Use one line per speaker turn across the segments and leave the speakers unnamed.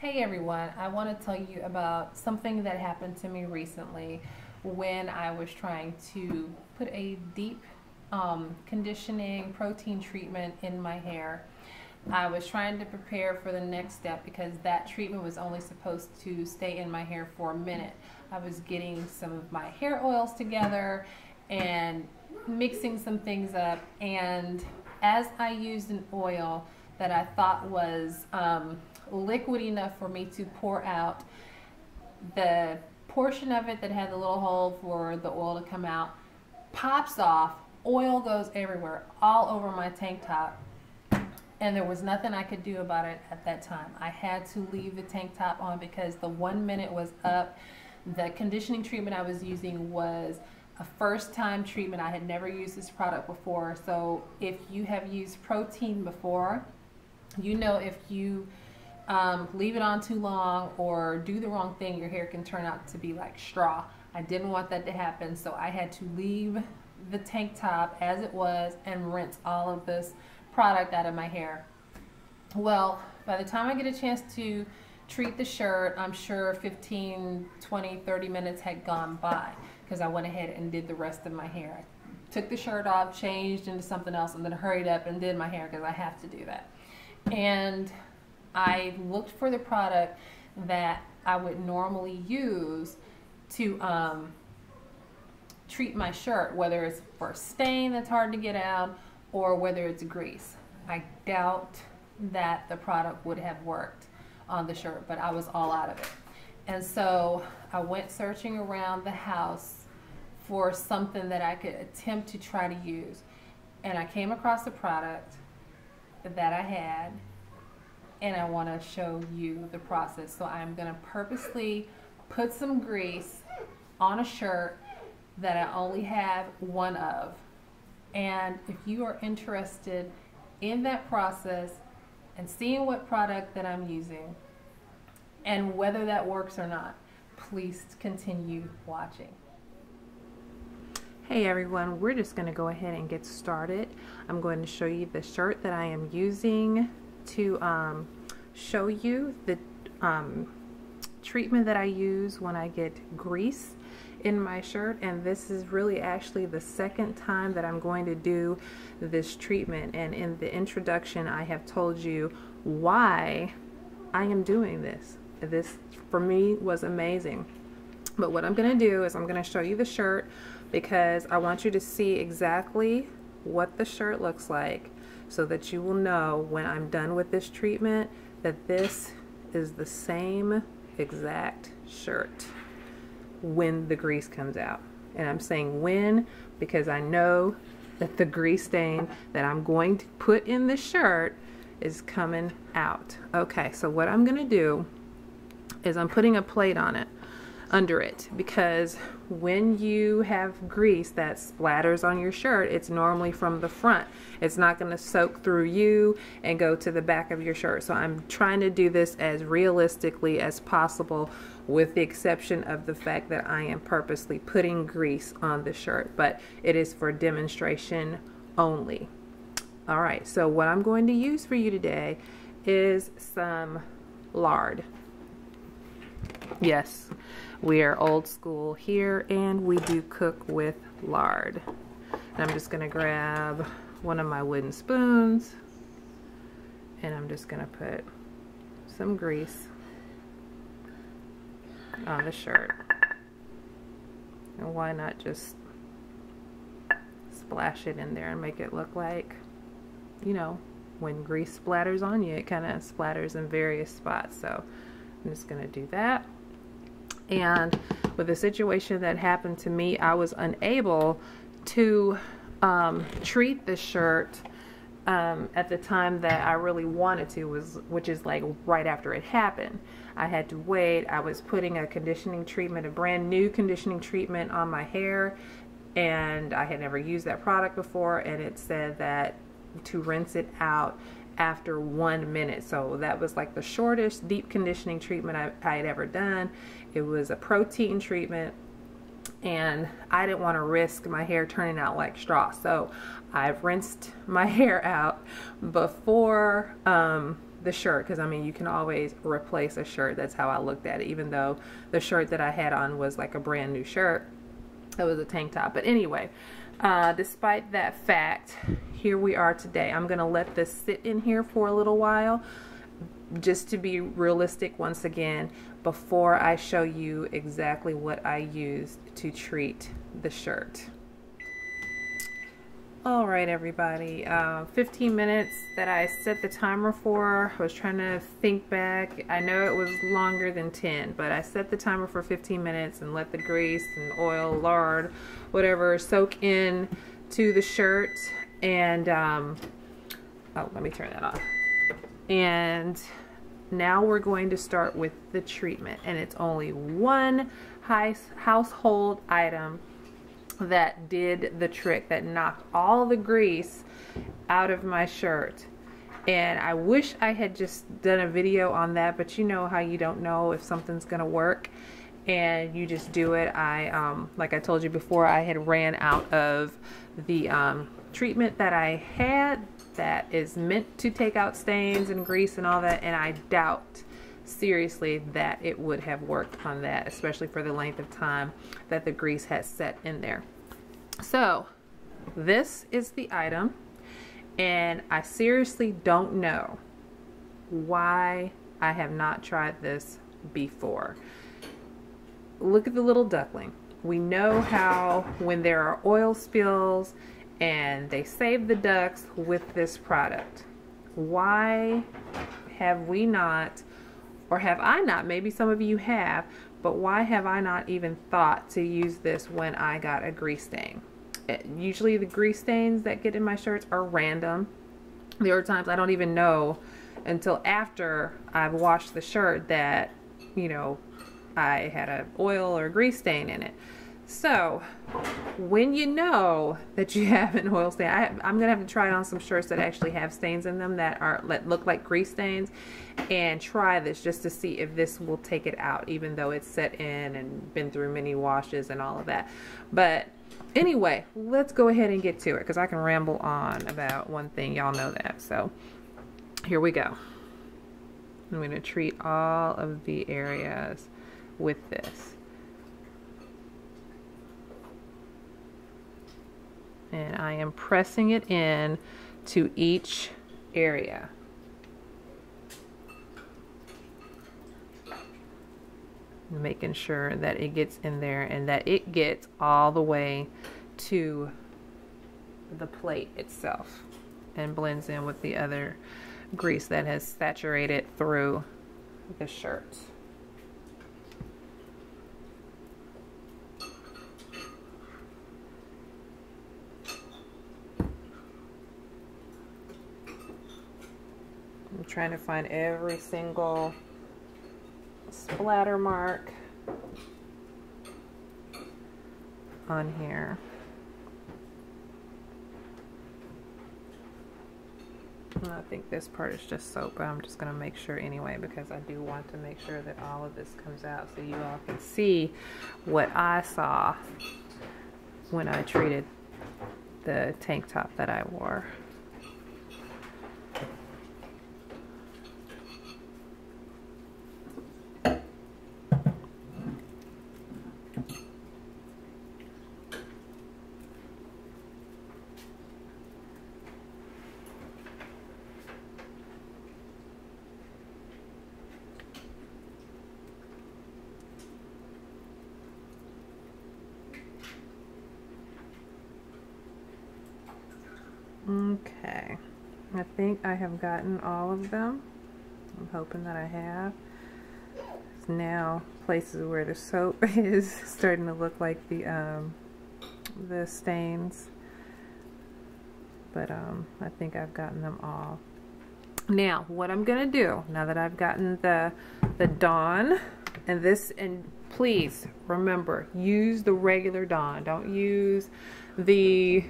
Hey everyone, I want to tell you about something that happened to me recently when I was trying to put a deep conditioning protein treatment in my hair. I was trying to prepare for the next step because that treatment was only supposed to stay in my hair for a minute. I was getting some of my hair oils together and mixing some things up, and as I used an oil that I thought was liquid enough for me to pour out, the portion of it that had the little hole for the oil to come out pops off. Oil goes everywhere, all over my tank top, and there was nothing I could do about it at that time. I had to leave the tank top on because the 1 minute was up. The conditioning treatment I was using was a first time treatment. I had never used this product before. So if you have used protein before, you know if you leave it on too long or do the wrong thing, your hair can turn out to be like straw. I didn't want that to happen, so I had to leave the tank top as it was and rinse all of this product out of my hair. Well, by the time I get a chance to treat the shirt, I'm sure 15, 20, 30 minutes had gone by because I went ahead and did the rest of my hair. I took the shirt off, changed into something else, and then hurried up and did my hair because I have to do that. And I looked for the product that I would normally use to treat my shirt, whether it's for a stain that's hard to get out or whether it's grease. I doubt that the product would have worked on the shirt, but I was all out of it. And so I went searching around the house for something that I could attempt to try to use. And I came across a product that I had, and I want to show you the process. So I'm going to purposely put some grease on a shirt that I only have one of. And if you are interested in that process and seeing what product that I'm using and whether that works or not, please continue watching. Hey everyone, we're just going to go ahead and get started. I'm going to show you the shirt that I am using to show you the treatment that I use when I get grease in my shirt. And this is really actually the second time that I'm going to do this treatment, and in the introduction I have told you why I am doing this. This for me was amazing. But what I'm going to do is I'm going to show you the shirt because I want you to see exactly what the shirt looks like, so that you will know when I'm done with this treatment that this is the same exact shirt when the grease comes out. And I'm saying when because I know that the grease stain that I'm going to put in the shirt is coming out. Okay, so what I'm gonna do is I'm putting a plate on it, under it, because when you have grease that splatters on your shirt, it's normally from the front. It's not going to soak through you and go to the back of your shirt. So I'm trying to do this as realistically as possible, with the exception of the fact that I am purposely putting grease on the shirt, but it is for demonstration only. All right, so what I'm going to use for you today is some lard. Yes, we are old school here and we do cook with lard. And I'm just going to grab one of my wooden spoons and I'm just going to put some grease on the shirt. And why not just splash it in there and make it look like, you know, when grease splatters on you, it kind of splatters in various spots. So I'm just going to do that. And with the situation that happened to me, I was unable to treat the shirt at the time that I really wanted to, which is like right after it happened. I had to wait. I was putting a conditioning treatment, a brand new conditioning treatment on my hair, and I had never used that product before, and it said that to rinse it out after 1 minute. So that was like the shortest deep conditioning treatment I had ever done. It was a protein treatment, and I didn't want to risk my hair turning out like straw. So I've rinsed my hair out before the shirt, because I mean you can always replace a shirt. That's how I looked at it, even though the shirt that I had on was like a brand new shirt. It was a tank top. But anyway, despite that fact, here we are today. I'm gonna let this sit in here for a little while, just to be realistic once again, before I show you exactly what I used to treat the shirt. All right, everybody, 15 minutes that I set the timer for. I was trying to think back. I know it was longer than 10, but I set the timer for 15 minutes and let the grease and oil, lard, whatever, soak in to the shirt. And, oh, let me turn that off. And now we're going to start with the treatment. And it's only one household item that did the trick, that knocked all the grease out of my shirt. And I wish I had just done a video on that, but you know how you don't know if something's gonna work and you just do it. Like I told you before, I had ran out of the treatment that I had that is meant to take out stains and grease and all that, and I doubt seriously that it would have worked on that, especially for the length of time that the grease has set in there. So this is the item, and I seriously don't know why I have not tried this before. Look at the little duckling. We know how when there are oil spills and they save the ducks with this product. Why have we not, or have I not, maybe some of you have, but why have I not even thought to use this when I got a grease stain? Usually the grease stains that get in my shirts are random. There are times I don't even know until after I've washed the shirt that, you know, I had an oil or grease stain in it. So when you know that you have an oil stain, I'm gonna have to try it on some shirts that actually have stains in them that look like grease stains, and try this just to see if this will take it out, even though it's set in and been through many washes and all of that. But anyway, let's go ahead and get to it, because I can ramble on about one thing, y'all know that. So here we go. I'm going to treat all of the areas with this. And I am pressing it in to each area. Making sure that it gets in there and that it gets all the way to the plate itself and blends in with the other grease that has saturated through the shirt. I'm trying to find every single splatter mark on here. I think this part is just soap, but I'm just going to make sure anyway, because I do want to make sure that all of this comes out so you all can see what I saw when I treated the tank top that I wore. Okay, I think I have gotten all of them. I'm hoping that I have. It's now places where the soap is starting to look like the stains, but I think I've gotten them all. Now what I'm gonna do, now that I've gotten the Dawn and this, and please remember, use the regular Dawn. Don't use the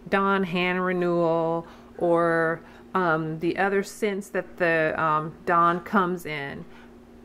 Dawn hand renewal or the other scents that the Dawn comes in.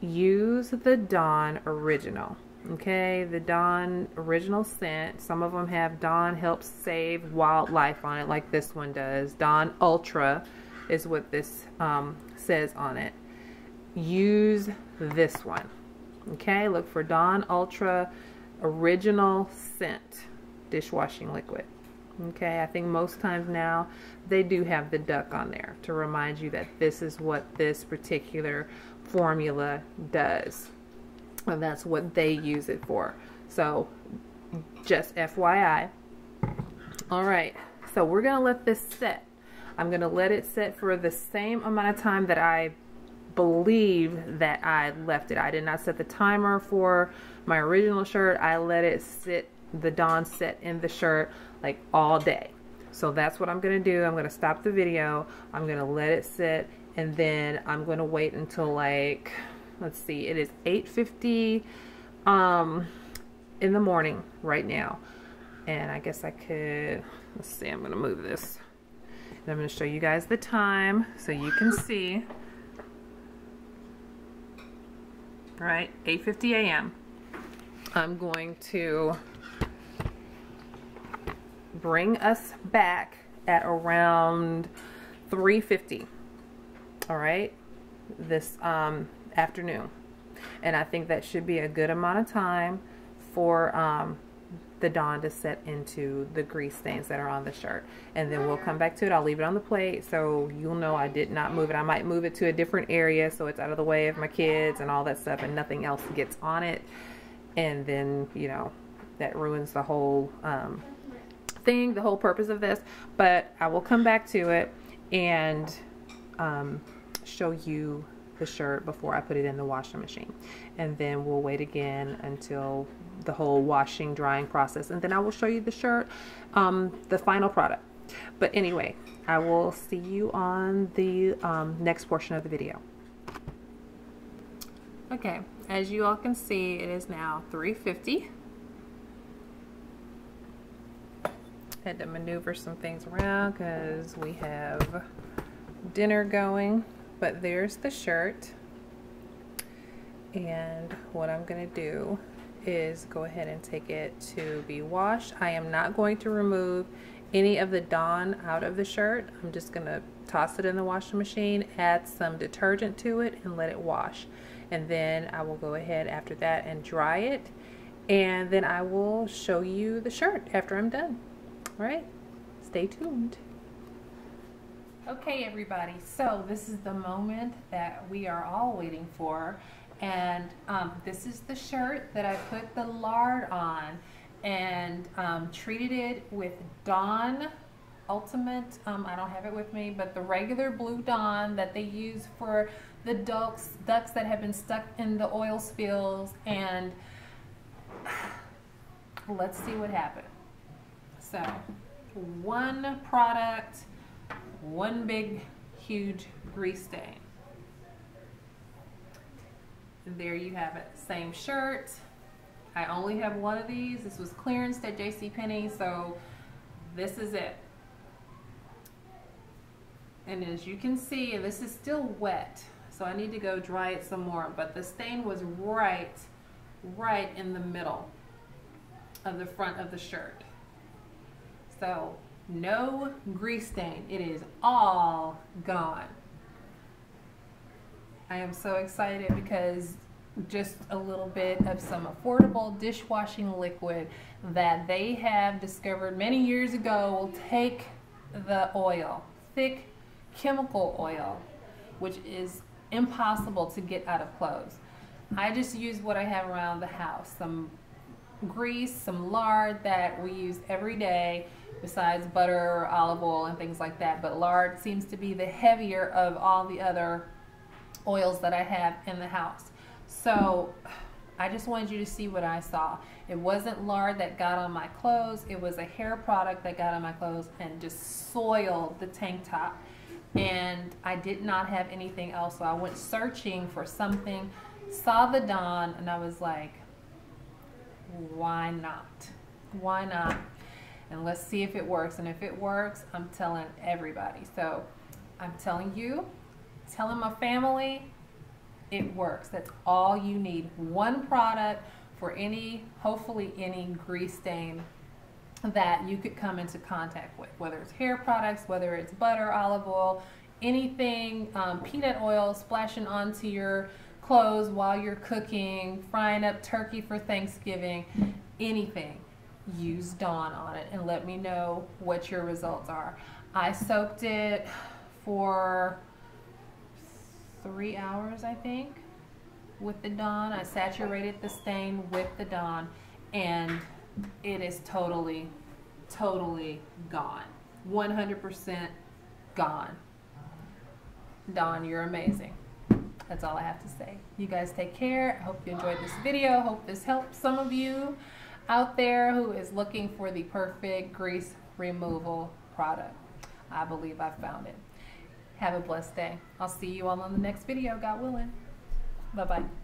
Use the Dawn original. Okay, the Dawn original scent. Some of them have Dawn helps save wildlife on it, like this one does. Dawn Ultra is what this scent says on it, use this one. Okay, look for Dawn Ultra Original Scent dishwashing liquid. Okay, I think most times now they do have the duck on there to remind you that this is what this particular formula does, and that's what they use it for. So just FYI. All right, so we're gonna let this set. I'm gonna let it set for the same amount of time that I believe that I left it. I did not set the timer for my original shirt. I let it sit, the Dawn set in the shirt like all day. So that's what I'm gonna do. I'm gonna stop the video, I'm gonna let it sit, and then I'm gonna wait until, like, let's see, it is 8:50 in the morning right now. And I guess I could, let's see, I'm gonna move this. And I'm gonna show you guys the time so you can see. Right, 8:50 a.m. I'm going to bring us back at around 3:50. All right, this afternoon. And I think that should be a good amount of time for the Dawn to set into the grease stains that are on the shirt. And then we'll come back to it. I'll leave it on the plate so you'll know I did not move it. I might move it to a different area so it's out of the way of my kids and all that stuff, and nothing else gets on it. And then, you know, that ruins the whole thing, the whole purpose of this. But I will come back to it and show you the shirt before I put it in the washing machine. And then we'll wait again until the whole washing, drying process, and then I will show you the shirt, the final product. But anyway, I will see you on the next portion of the video. Okay, as you all can see, it is now 3:50. Had to maneuver some things around because we have dinner going, but there's the shirt. And what I'm gonna do is go ahead and take it to be washed. I am not going to remove any of the Dawn out of the shirt. I'm just gonna toss it in the washing machine, add some detergent to it, and let it wash. And then I will go ahead after that and dry it, and then I will show you the shirt after I'm done. All right, stay tuned. Okay, everybody, so this is the moment that we are all waiting for. And this is the shirt that I put the lard on and treated it with Dawn Ultimate. I don't have it with me, but the regular blue Dawn that they use for the ducks that have been stuck in the oil spills. And let's see what happened. So one product, one big huge grease stain. There you have it, same shirt. I only have one of these. This was clearance at JCPenney, so this is it. And as you can see, this is still wet, so I need to go dry it some more, but the stain was right in the middle of the front of the shirt. So no grease stain, it is all gone. I am so excited because just a little bit of some affordable dishwashing liquid that they have discovered many years ago will take the oil, thick chemical oil, which is impossible to get out of clothes. I just use what I have around the house, some grease, some lard that we use every day besides butter, olive oil, and things like that. But lard seems to be the heavier of all the other oils that I have in the house. So I just wanted you to see what I saw. It wasn't lard that got on my clothes. It was a hair product that got on my clothes and just soiled the tank top. And I did not have anything else. So I went searching for something, saw the Dawn, and I was like, why not? Why not? And let's see if it works. And if it works, I'm telling everybody. So I'm telling you, telling my family, it works. That's all you need. One product for any, hopefully any grease stain that you could come into contact with, whether it's hair products, whether it's butter, olive oil, anything, peanut oil splashing onto your clothes while you're cooking, frying up turkey for Thanksgiving, anything, use Dawn on it and let me know what your results are. I soaked it for 3 hours, I think, with the Dawn. I saturated the stain with the Dawn, and it is totally gone. 100% gone. Dawn, you're amazing. That's all I have to say. You guys take care. I hope you enjoyed this video. Hope this helps some of you out there who is looking for the perfect grease removal product. I believe I found it. Have a blessed day. I'll see you all on the next video, God willing. Bye-bye.